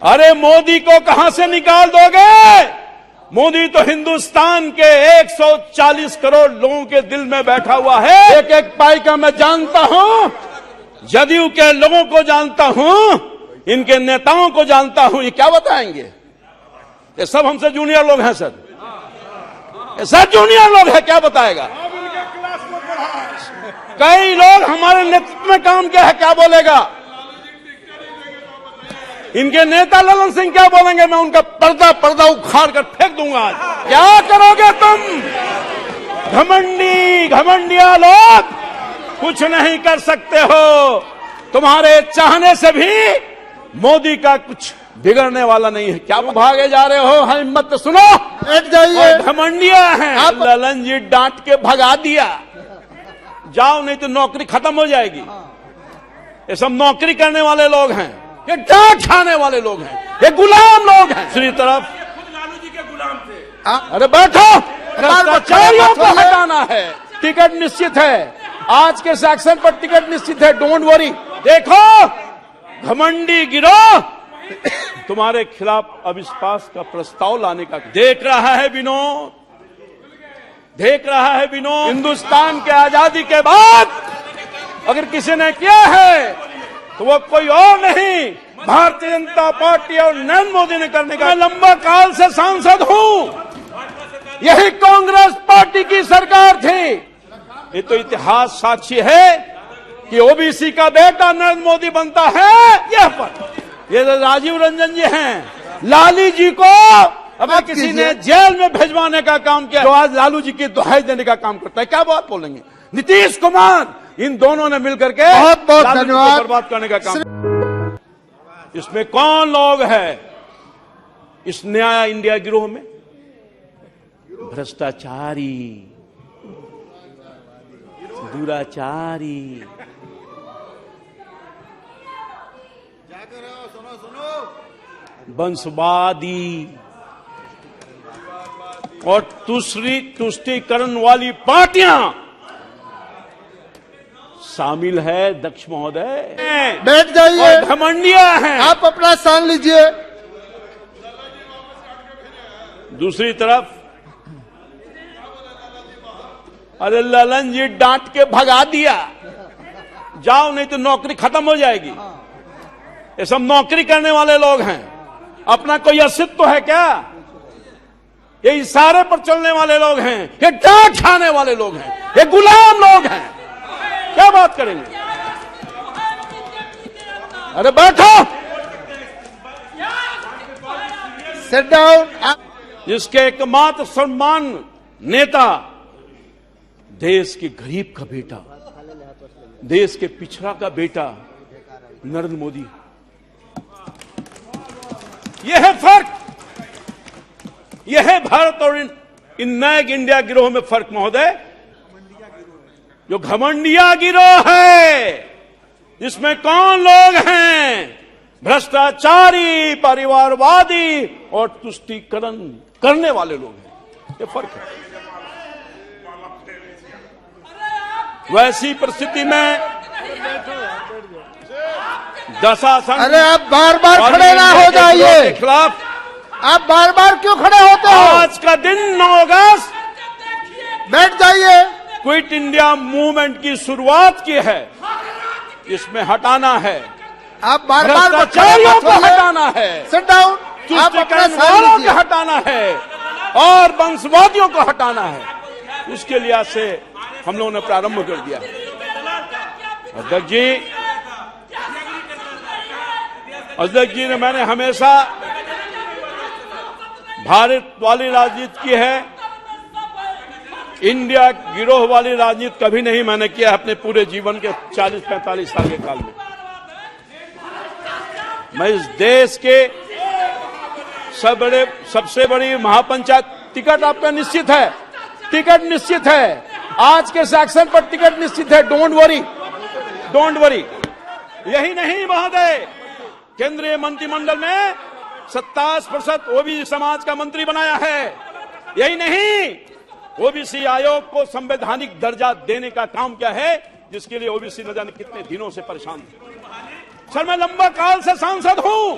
अरे मोदी को कहां से निकाल दोगे? मोदी तो हिंदुस्तान के 140 करोड़ लोगों के दिल में बैठा हुआ है। एक एक पाई का मैं जानता हूं, जदयू के लोगों को जानता हूं, इनके नेताओं को जानता हूं। ये क्या बताएंगे? ये सब हमसे जूनियर लोग हैं सर, ये सब जूनियर लोग हैं, क्या बताएगा? कई लोग हमारे नेतृत्व में काम किया है, क्या बोलेगा? इनके नेता ललन सिंह क्या बोलेंगे? मैं उनका पर्दा उखाड़ कर फेंक दूंगा आज। क्या करोगे तुम? घमंडिया लोग कुछ नहीं कर सकते हो। तुम्हारे चाहने से भी मोदी का कुछ बिगड़ने वाला नहीं है। क्या भागे जा रहे हो? हिम्मत सुनो, हट जाइए। घमंडिया हैं आप। ललन जी डांट के भगा दिया, जाओ नहीं तो नौकरी खत्म हो जाएगी। ये सब नौकरी करने वाले लोग हैं, ये डांट खाने वाले लोग हैं, ये गुलाम लोग हैं। दूसरी तरफ लालू जी के गुलाम थे। अरे बैठो, भ्रष्टाचारियों को हटाना है। टिकट निश्चित है, आज के सेक्शन पर टिकट निश्चित है, डोंट वरी। देखो घमंडी गिरोह तुम्हारे खिलाफ अविश्वास का प्रस्ताव लाने का देख रहा है विनोद, देख रहा है विनोद। हिंदुस्तान के आजादी के बाद अगर किसी ने किया है तो वो कोई और नहीं, भारतीय जनता पार्टी और नरेंद्र मोदी ने करने का। मैं लंबा काल से सांसद हूं, यही कांग्रेस पार्टी की सरकार थी। ये तो इतिहास साक्षी है कि ओबीसी का बेटा नरेंद्र मोदी बनता है। यह पर ये राजीव रंजन जी हैं, लाली जी को अगर किसी ने जेल में भेजवाने का काम किया, जो आज लालू जी की दुहाई देने का काम करता है, क्या बात बोलेंगे? नीतीश कुमार, इन दोनों ने मिलकर के बहुत धन्यवाद बर्बाद करने का काम। इसमें कौन लोग हैं इस नया इंडिया गिरोह में? भ्रष्टाचारी, दुराचारी, वंशवादी और दूसरी तुष्टीकरण वाली पार्टियां शामिल है। दक्ष महोदय बैठ जाइए। घमंडिया हैं। आप अपना स्थान लीजिए। दूसरी तरफ अरे ललन जी डांट के भगा दिया, जाओ नहीं तो नौकरी खत्म हो जाएगी। ये सब नौकरी करने वाले लोग हैं, अपना कोई अस्तित्व है क्या? ये इशारे पर चलने वाले लोग हैं, ये डांट खाने वाले लोग हैं, ये गुलाम लोग हैं। क्या बात करेंगे? अरे बैठो, सिट डाउन। जिसके एकमात्र सम्मान नेता देश के गरीब का बेटा, देश के पिछड़ा का बेटा नरेंद्र मोदी। यह है फर्क, यह है भारत और इन नए इंडिया गिरोह में फर्क महोदय। जो घमंडिया गिरोह है, इसमें कौन लोग हैं? भ्रष्टाचारी, परिवारवादी और तुष्टीकरण करने वाले लोग हैं। ये फर्क है। वैसी परिस्थिति में दशासन, अरे आप बार बार खड़े ना हो जाइए। के खिलाफ आप बार बार क्यों खड़े होते हो? आज का दिन 9 अगस्त बैठ जाइए। क्विट इंडिया मूवमेंट की शुरुआत की है, इसमें हटाना है। आप बार बार भ्रष्टाचारियों को हटाना है, सिट डाउन। आप अपना स्थान को लीजिए। हटाना है और वंशवादियों को हटाना है। उसके लिहाज से हम लोगों ने प्रारंभ कर दिया। अध्यक्ष जी ने, मैंने हमेशा भारत वाली राजनीति की है, इंडिया गिरोह वाली राजनीति कभी नहीं मैंने किया अपने पूरे जीवन के 40-45 साल के काल में। मैं इस देश के सबसे बड़ी महापंचायत, टिकट आपका निश्चित है, टिकट निश्चित है, आज के सेक्शन पर टिकट निश्चित है, डोंट वरी, डोंट वरी। यही नहीं महोदय, केंद्रीय मंत्रिमंडल ने 27% ओबीसी समाज का मंत्री बनाया है। यही नहीं, ओबीसी आयोग को संवैधानिक दर्जा देने का काम क्या है, जिसके लिए ओबीसी न जाने कितने दिनों से परेशान थे। सर मैं लंबा काल से सांसद हूं,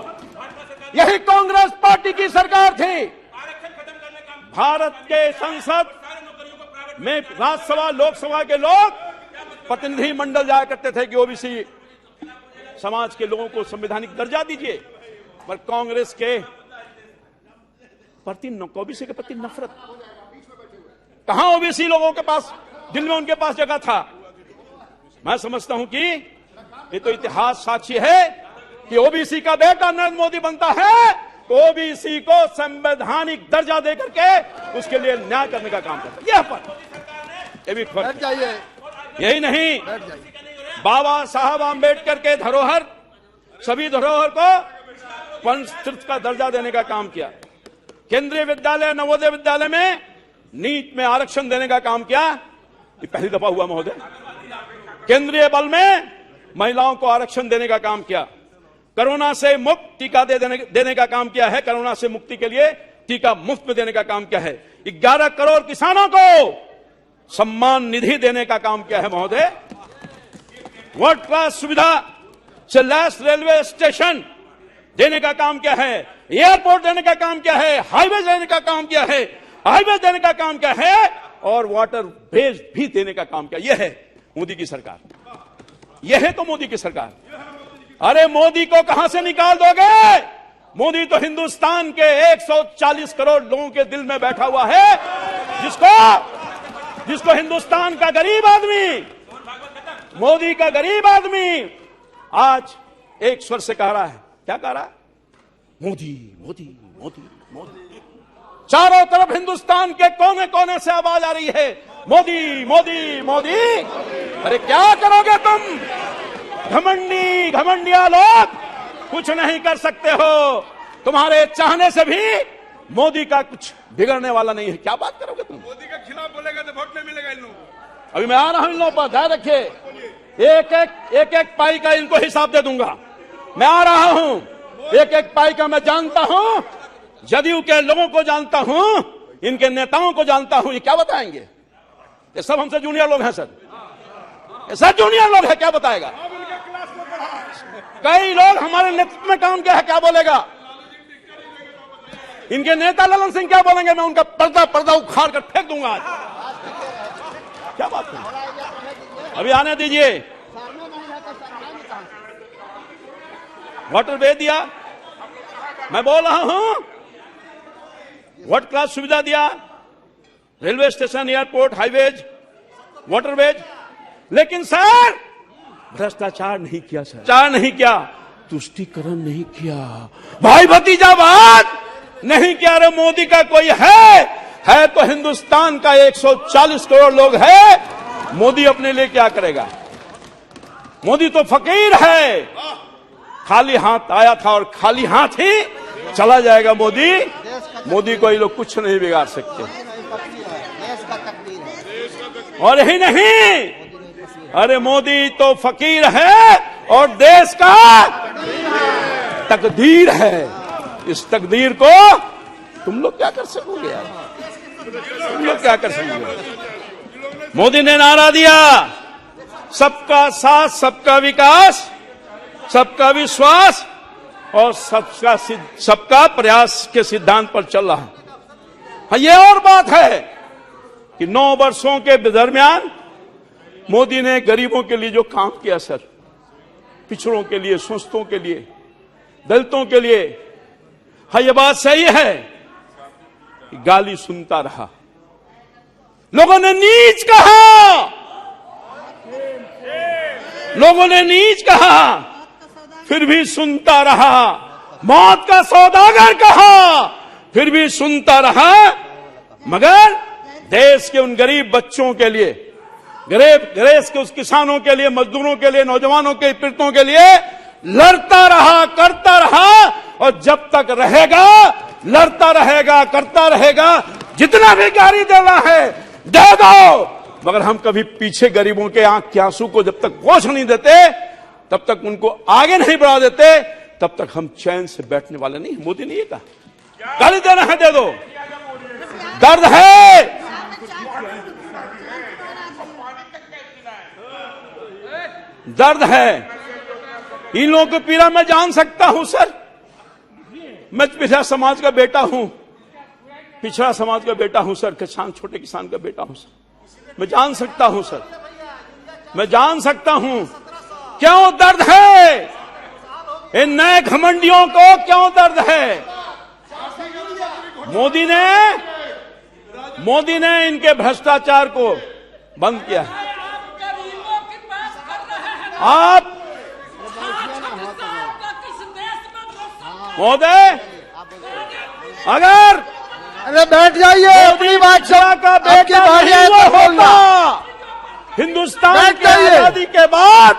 यही कांग्रेस पार्टी की सरकार थी। भारत के संसद में राज्यसभा लोकसभा के लोग प्रतिनिधि मंडल जाया करते थे कि ओबीसी समाज के लोगों को संवैधानिक दर्जा दीजिए, पर कांग्रेस के प्रति ओबीसी के प्रति नफरत। कहां ओबीसी लोगों के पास दिल में उनके पास जगह था। मैं समझता हूं कि ये तो इतिहास साक्षी है कि ओबीसी का बेटा नरेंद्र मोदी बनता है तो ओबीसी को संवैधानिक दर्जा देकर के उसके लिए न्याय करने का काम करता है। यह पर ये भी फर्क जाइए। यही नहीं, बाबा साहब आंबेडकर के धरोहर, सभी धरोहर को पंचतीर्थ का दर्जा देने का काम किया। केंद्रीय विद्यालय, नवोदय विद्यालय में नीट में आरक्षण देने का काम किया। ये पहली दफा हुआ महोदय। केंद्रीय बल में महिलाओं को आरक्षण देने का काम किया। कोरोना से मुक्त टीका देने का काम किया है। कोरोना से मुक्ति के लिए टीका मुफ्त में देने का काम किया है। 11 करोड़ किसानों को सम्मान निधि देने का काम किया है महोदय। वर्ल्ड क्लास सुविधा से लैस रेलवे स्टेशन देने का काम किया है। एयरपोर्ट देने का काम किया है। हाईवे देने का काम किया है। हाईवे देने का काम किया है और वाटर ब्रिज भी देने का काम किया। यह है मोदी की सरकार। यह है तो मोदी की सरकार। अरे मोदी को कहां से निकाल दोगे? मोदी तो हिंदुस्तान के 140 करोड़ लोगों के दिल में बैठा हुआ है, जिसको हिंदुस्तान का गरीब आदमी, मोदी का गरीब आदमी आज एक स्वर से कह रहा है। क्या कह रहा है? मोदी मोदी मोदी मोदी। चारों तरफ हिंदुस्तान के कोने कोने से आवाज आ रही है, मोदी मोदी मोदी। अरे क्या करोगे तुम? घमंडी घमंडिया लोग कुछ नहीं कर सकते हो। तुम्हारे चाहने से भी मोदी का कुछ बिगड़ने वाला नहीं है। क्या बात करोगे तुम? मोदी के खिलाफ बोलेगा तो वोट नहीं मिलेगा इन लोगों को। अभी मैं आ रहा हूं इन लोगों पर, ध्यान रखिए। एक एक पाई का इनको हिसाब दे दूंगा। मैं आ रहा हूं। एक एक पाई का मैं जानता हूं, जदयू के लोगों को जानता हूं, इनके नेताओं को जानता हूं। ये क्या बताएंगे? ये सब हमसे जूनियर लोग हैं सर। ये सब जूनियर लोग हैं, क्या बताएगा? कई लोग हमारे नेतृत्व में काम किया है, क्या बोलेगा? इनके नेता ललन सिंह क्या बोलेंगे? मैं उनका पर्दा उखाड़ कर फेंक दूंगा आज। क्या बात है? अभी आने दीजिए। वाटर वे दिया, मैं बोल रहा हूं। वर्ल्ड क्लास सुविधा दिया, railway station, airport, highways, waterways. लेकिन सर भ्रष्टाचार नहीं किया सर। चार नहीं किया, तुष्टीकरण नहीं किया, भाई भतीजावाद नहीं किया। अरे मोदी का कोई है तो हिंदुस्तान का 140 करोड़ लोग है। मोदी अपने लिए क्या करेगा? मोदी तो फकीर है। खाली हाथ आया था और खाली हाथ ही चला जाएगा मोदी। मोदी को ये लोग कुछ नहीं बिगाड़ सकते। और यही नहीं, अरे मोदी तो फकीर है और देश का तकदीर है। इस तकदीर को तुम लोग क्या कर सकोगे यार? तुम लोग क्या कर सकोगे? मोदी ने नारा दिया, सबका साथ, सबका विकास, सबका विश्वास और सबका प्रयास के सिद्धांत पर चल रहा है। हाँ, ये और बात है कि 9 वर्षों के दरमियान मोदी ने गरीबों के लिए जो काम किया सर, पिछड़ों के लिए, शोषितों के लिए, दलितों के लिए, हाँ ये बात सही है। गाली सुनता रहा, लोगों ने नीच कहा, लोगों ने नीच कहा, फिर भी सुनता रहा। मौत का सौदागर कहा, फिर भी सुनता रहा। मगर देश के उन गरीब बच्चों के लिए, देश के उस किसानों के लिए, मजदूरों के लिए, नौजवानों के पीड़ितों के लिए लड़ता रहा, करता रहा। और जब तक रहेगा लड़ता रहेगा, करता रहेगा। जितना भी गाली देना है दे दो, मगर हम कभी पीछे गरीबों के आंख के आंसू को जब तक पोंछ नहीं देते, तब तक उनको आगे नहीं बढ़ा देते, तब तक हम चैन से बैठने वाले नहीं। मोदी ने ये कहा, गाली देना है दे दो, दर्द है, दर्द है। इन लोगों की पीड़ा मैं जान सकता हूं सर। मैं पिछड़ा समाज का बेटा हूं, पिछड़ा समाज का बेटा हूं सर, किसान, छोटे किसान का बेटा हूं सर। मैं जान सकता हूं सर, मैं जान सकता हूं क्यों दर्द है इन नए घमंडियों को, क्यों दर्द है। मोदी ने इनके भ्रष्टाचार को बंद किया है। आप महोदय अगर अरे बैठ जाइए, अपनी बात का बेटा बारी है नहीं तो वो बोलना। होता, हिंदुस्तान बैठ की जाइए। आजादी के बाद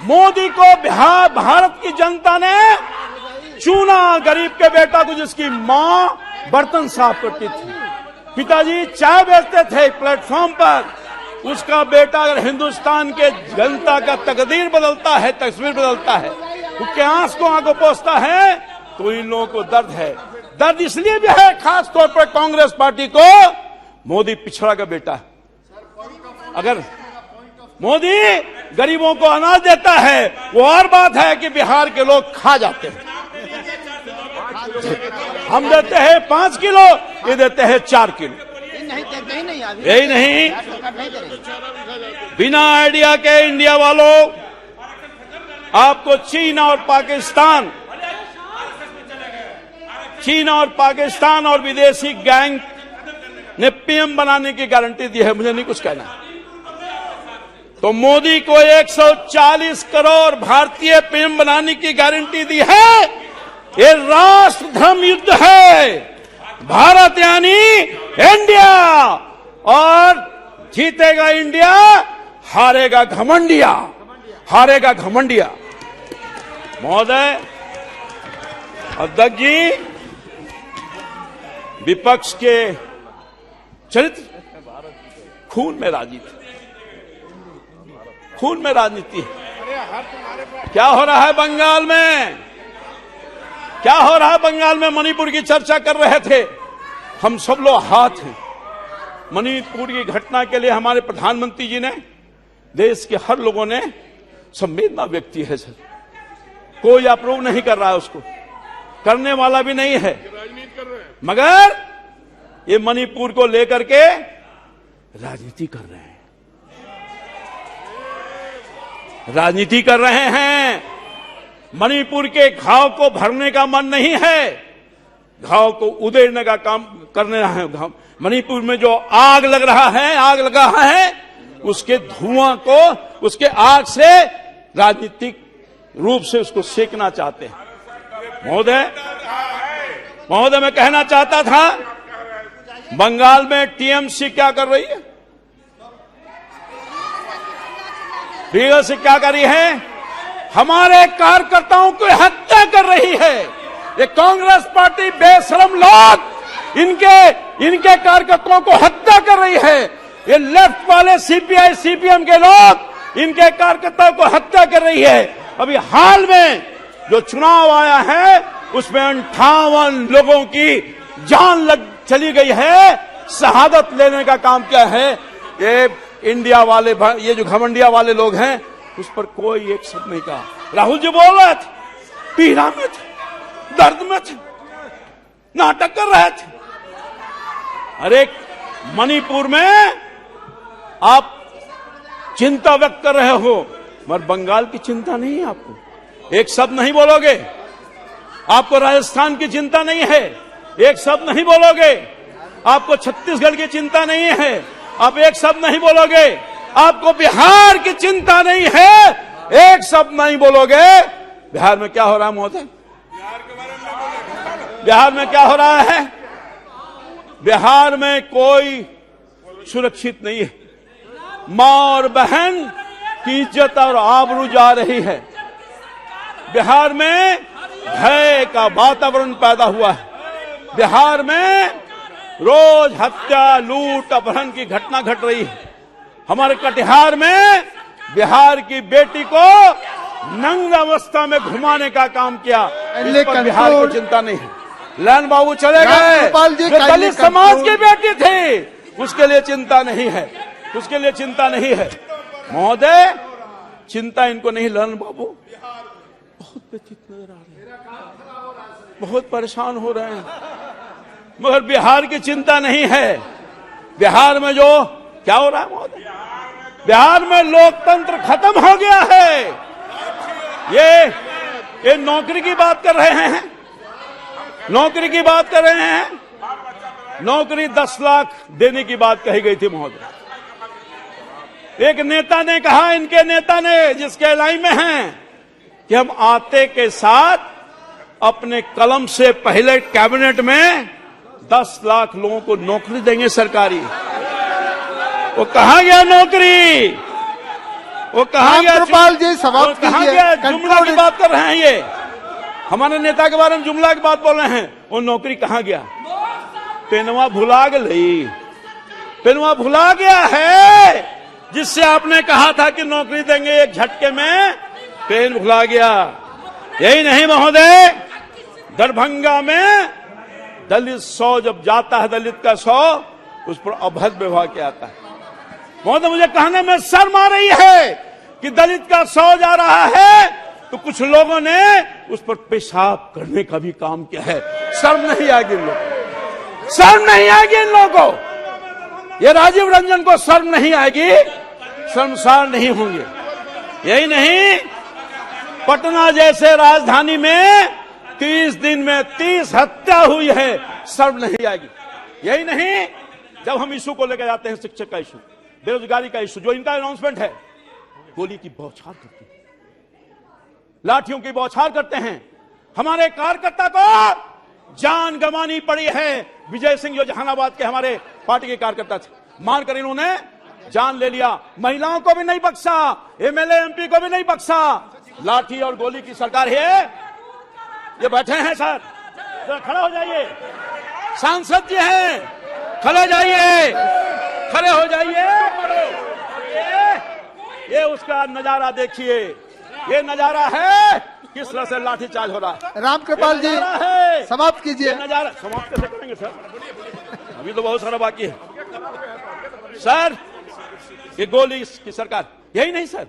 मोदी को भारत की जनता ने चुना, गरीब के बेटा को, जिसकी मां बर्तन साफ करती थी, पिताजी चाय बेचते थे प्लेटफॉर्म पर, उसका बेटा अगर हिंदुस्तान के जनता का तकदीर बदलता है, तस्वीर बदलता है, उसके आंस को आंखों पोंछता है, तो इन लोगों को दर्द है। दर्द इसलिए भी है खास तौर पर कांग्रेस पार्टी को, मोदी पिछड़ा का बेटा है। अगर मोदी गरीबों को अनाज देता है, वो और बात है कि बिहार के लोग खा जाते हैं। हम देते हैं 5 किलो, ये देते हैं 4 किलो। यही नहीं, बिना आइडिया के इंडिया वालों, आपको चीन और पाकिस्तान और विदेशी गैंग ने पीएम बनाने की गारंटी दी है, मुझे नहीं कुछ कहना। तो मोदी को 140 करोड़ भारतीय पीएम बनाने की गारंटी दी है। ये राष्ट्र धर्म युद्ध है। भारत यानी इंडिया, और जीतेगा इंडिया, हारेगा घमंडिया, हारेगा घमंडिया। महोदय अध्यक्ष जी, विपक्ष के चरित्र खून में राजनीति, खून में राजनीति है। क्या हो रहा है बंगाल में, क्या हो रहा है बंगाल में? मणिपुर की चर्चा कर रहे थे हम सब लोग, हाथ हैं। मणिपुर की घटना के लिए हमारे प्रधानमंत्री जी ने, देश के हर लोगों ने संवेदना व्यक्त की है सर। कोई अप्रूव नहीं कर रहा है, उसको करने वाला भी नहीं है, मगर ये मणिपुर को लेकर के राजनीति कर रहे हैं, राजनीति कर रहे हैं। मणिपुर के घाव को भरने का मन नहीं है, घाव को उधेड़ने का काम करने रहा है। मणिपुर में जो आग लग रहा है, आग लगा है, उसके धुआं को, उसके आग से राजनीतिक रूप से उसको सेकना चाहते हैं। महोदय मैं कहना चाहता था, बंगाल में टीएमसी क्या कर रही है, टीएमसी क्या कर रही है? हमारे कार्यकर्ताओं की हत्या कर रही है। ये कांग्रेस पार्टी बेशरम लोग इनके कार्यकर्ताओं को हत्या कर रही है। ये लेफ्ट वाले सीपीआई सीपीएम के लोग इनके कार्यकर्ताओं को हत्या कर रही है। अभी हाल में जो चुनाव आया है, उसमें 58 लोगों की जान चली गई है, शहादत लेने का काम क्या है। ये इंडिया वाले, ये जो घमंडिया वाले लोग हैं, उस पर कोई एक शब्द नहीं कहा। राहुल जी बोल रहे थे, पीड़ा में थे, दर्द में थे, नाटक कर रहे थे। अरे मणिपुर में आप चिंता व्यक्त कर रहे हो, मगर बंगाल की चिंता नहीं है आपको, एक शब्द नहीं बोलोगे। आपको राजस्थान की चिंता नहीं है, एक शब्द नहीं बोलोगे। आपको छत्तीसगढ़ की चिंता नहीं है, आप एक शब्द नहीं बोलोगे। आपको बिहार की चिंता नहीं है, एक शब्द नहीं बोलोगे। बिहार में क्या हो रहा है महोदय? बिहार में क्या हो रहा है? बिहार में कोई सुरक्षित नहीं है। मां और बहन की इज्जत और आबरू जा रही है। बिहार में भय का वातावरण पैदा हुआ है। बिहार में रोज हत्या, लूट, अपहरण की घटना घट रही है। हमारे कटिहार में बिहार की बेटी को नंग अवस्था में घुमाने का काम किया, इस पर बिहार को चिंता नहीं है। लैन बाबू चले गए, जो दलित समाज की बेटी थी, उसके लिए चिंता नहीं है, उसके लिए चिंता नहीं है। महोदय चिंता इनको नहीं। ललन बाबू बहुत व्यथित नजर आ रहे हैं। बहुत परेशान हो रहे हैं, मगर बिहार की चिंता नहीं है। बिहार में जो क्या हो रहा है महोदय, बिहार में लोकतंत्र खत्म हो गया है। ये नौकरी की बात कर रहे हैं, नौकरी की बात कर रहे हैं। नौकरी 10 लाख देने की बात कही गई थी महोदय। एक नेता ने कहा, इनके नेता ने जिसके लाइन में हैं, कि हम आते के साथ अपने कलम से पहले कैबिनेट में 10 लाख लोगों को नौकरी देंगे सरकारी। वो कहां गया नौकरी, वो कहां गया? रामकृपाल जी समाप्त कीजिए। जुमला की बात कर रहे हैं, ये हमारे नेता के बारे में जुमला की बात बोल रहे हैं। वो नौकरी कहां गया? पेनवा भुला गई, पेनवा भुला गया है, जिससे आपने कहा था कि नौकरी देंगे एक झटके में, पेन भुला गया। यही नहीं महोदय, दरभंगा में दलित 100 जब जाता है, दलित का 100, उस पर अभद्र व्यवहार किया जाता है महोदय। मुझे कहने में शर्म आ रही है कि दलित का 100 जा रहा है तो कुछ लोगों ने उस पर पेशाब करने का भी काम किया है। शर्म नहीं आएगी इन लोगों, शर्म नहीं आएगी इन लोगों को। ये राजीव रंजन को शर्म नहीं आएगी, शर्मसार नहीं होंगे। यही नहीं, पटना जैसे राजधानी में 30 दिन में 30 हत्या हुई है, शर्म नहीं आएगी। यही नहीं, जब हम इशू को लेकर जाते हैं, शिक्षक का इशू, बेरोजगारी का इशू, जो इनका अनाउंसमेंट है, गोली की बौछार करते हैं, लाठियों की बौछार करते हैं। हमारे कार्यकर्ता को जान गंवानी पड़ी है। विजय सिंह जो जहानाबाद के हमारे पार्टी के कार्यकर्ता थे, मारकर इन्होंने जान ले लिया। महिलाओं को भी नहीं बख्शा, एमएलए एमपी को भी नहीं बख्शा। लाठी और गोली की सरकार है। ये बैठे हैं सर, खड़े हो जाइए। सांसद जी हैं, खड़े हो जाइए, खड़े हो जाइए। ये उसका नजारा देखिए, ये नजारा है किस तरह से लाठीचार्ज हो रहा है। रामकृपाल जी समाप्त कीजिए। नजारा समाप्त कैसे करेंगे सर, अभी तो बहुत सारा बाकी है सर। ये गोली की सरकार। यही नहीं सर,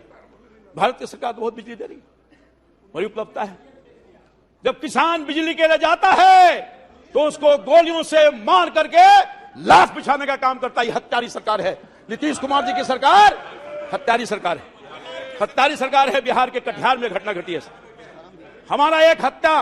भारत की सरकार तो बहुत बिजली दे रही है, बड़ी उपलब्धता है। जब किसान बिजली के लिए जाता है तो उसको गोलियों से मार करके लाश बिछाने का काम करता है। हत्यारी सरकार है नीतीश कुमार जी की सरकार, हत्यारी सरकार है, हत्यारी सरकार है। बिहार के कटिहार में घटना घटी है। हमारा एक हत्या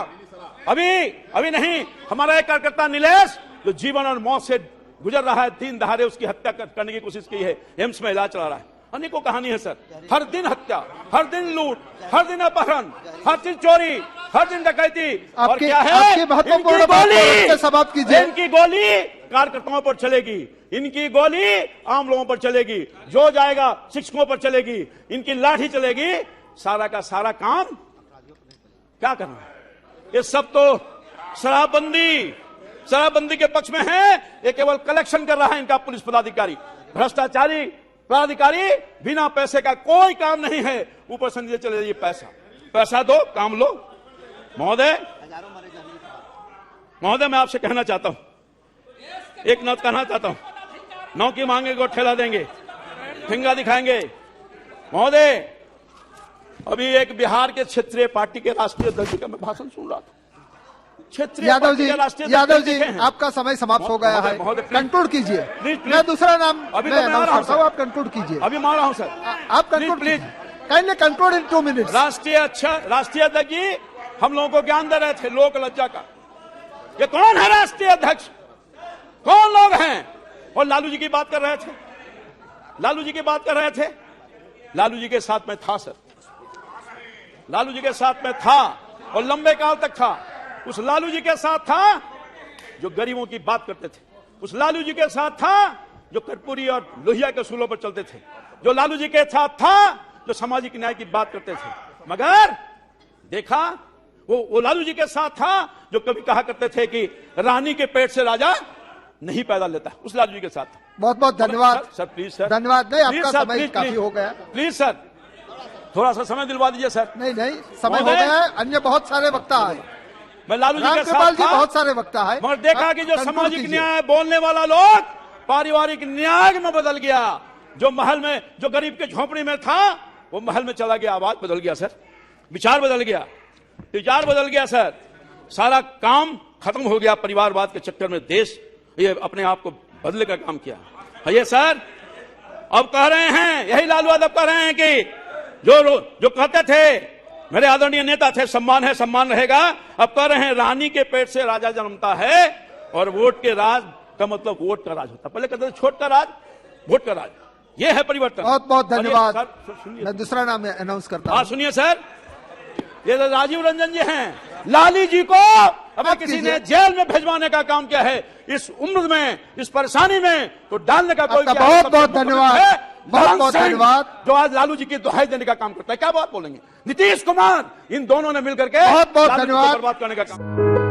अभी नहीं, हमारा एक कार्यकर्ता नीलेश जो जीवन और मौत से गुजर रहा है, 3 दहाड़े उसकी हत्या करने की कोशिश की है, एम्स में इलाज चला रहा है। अनेकों कहानी है सर, हर दिन हत्या, हर दिन लूट, हर दिन अपहरण, हर चीज चोरी, हर दिन डकैती। और क्या है, महत्वपूर्ण बात समाप्त कीजिए। इनकी गोली कार्यकर्ताओं पर चलेगी, इनकी गोली आम लोगों पर चलेगी, जो जाएगा शिक्षकों पर चलेगी, इनकी लाठी चलेगी। सारा का सारा काम क्या करना है? ये सब तो शराबबंदी के पक्ष में है। ये केवल कलेक्शन कर रहा है इनका पुलिस पदाधिकारी, भ्रष्टाचारी पदाधिकारी। बिना पैसे का कोई काम नहीं है, ऊपर से नीचे चले जाइए, पैसा दो, काम लो। महोदय मैं आपसे कहना चाहता हूं, एक नौत कहना चाहता हूं, नौकी मांगेंगे ठेला देंगे, फिंगा दिखाएंगे। महोदय, अभी एक बिहार के क्षेत्रीय पार्टी के राष्ट्रीय अध्यक्ष का मैं भाषण सुन रहा था। यादव जी आपका समय समाप्त हो गया है, कंक्लूड कीजिए। मैं दूसरा नाम अभी तो आप कंक्लूड कीजिए। अभी मार रहा हूं सर, आप conclude please, kindly conclude in 2 minutes. राष्ट्रीय अध्यक्ष जी हम लोगों को ज्ञान दे रहे थे लोक लज्जा का। ये कौन है राष्ट्रीय अध्यक्ष, कौन लोग हैं? और लालू जी की बात कर रहे थे, लालू जी की बात कर रहे थे। लालू जी के साथ में था सर, लालू जी के साथ में था और लंबे काल तक था। उस लालू जी के साथ था जो गरीबों की बात करते थे, उस लालू जी के साथ था जो कर्पूरी और लोहिया के सूलों पर चलते थे, जो लालू जी के साथ था जो सामाजिक न्याय की बात करते थे। मगर देखा वो लालू जी के साथ था जो कभी कहा करते थे कि रानी के पेट से राजा नहीं पैदा लेता, उस लालू जी के साथ। बहुत बहुत धन्यवाद सर, प्लीज सर, धन्यवाद। नहीं, आपका समय काफी हो गया, प्लीज सर थोड़ा सा समय दिलवा दीजिए सर। नहीं समय हो गया है, अन्य बहुत सारे वक्ता है। मैं लालू जी के साथ था, बहुत सारे वक्ता है, मगर देखा कि जो सामाजिक न्याय बोलने वाला लोग पारिवारिक न्याय में बदल गया। जो महल में, जो गरीब के झोपड़ी में था, वो महल में चला गया, आवाज बदल गया सर, विचार बदल गया, विचार बदल गया सर। सारा काम खत्म हो गया। परिवारवाद के चक्कर में देश ये अपने आप को बदले का काम किया है। ये सर अब कह रहे हैं, यही लालू यादव कह रहे हैं कि जो कहते थे मेरे आदरणीय नेता थे, सम्मान है सम्मान रहेगा, अब कह रहे हैं रानी के पेट से राजा जन्मता है और वोट के राज का मतलब वोट का राज होता। पहले कहते थे छोट का राज, वोट का राज। ये है परिवर्तन। बहुत बहुत धन्यवाद। मैं दूसरा नाम अनाउंस करता हूं। सुनिए सर, ये तो राजीव रंजन जी हैं। लाली जी को अगर किसी ने जेल में भेजवाने का काम किया है, इस उम्र में, इस परेशानी में, तो डालने का कोई बहुत बहुत धन्यवाद। बहुत बहुत धन्यवाद। जो आज लालू जी की दुहाई देने का काम करता है, क्या बात बोलेंगे? नीतीश कुमार, इन दोनों ने मिलकर के बहुत बहुत लालू जी को धन्यवाद। बर्बाद करने का काम।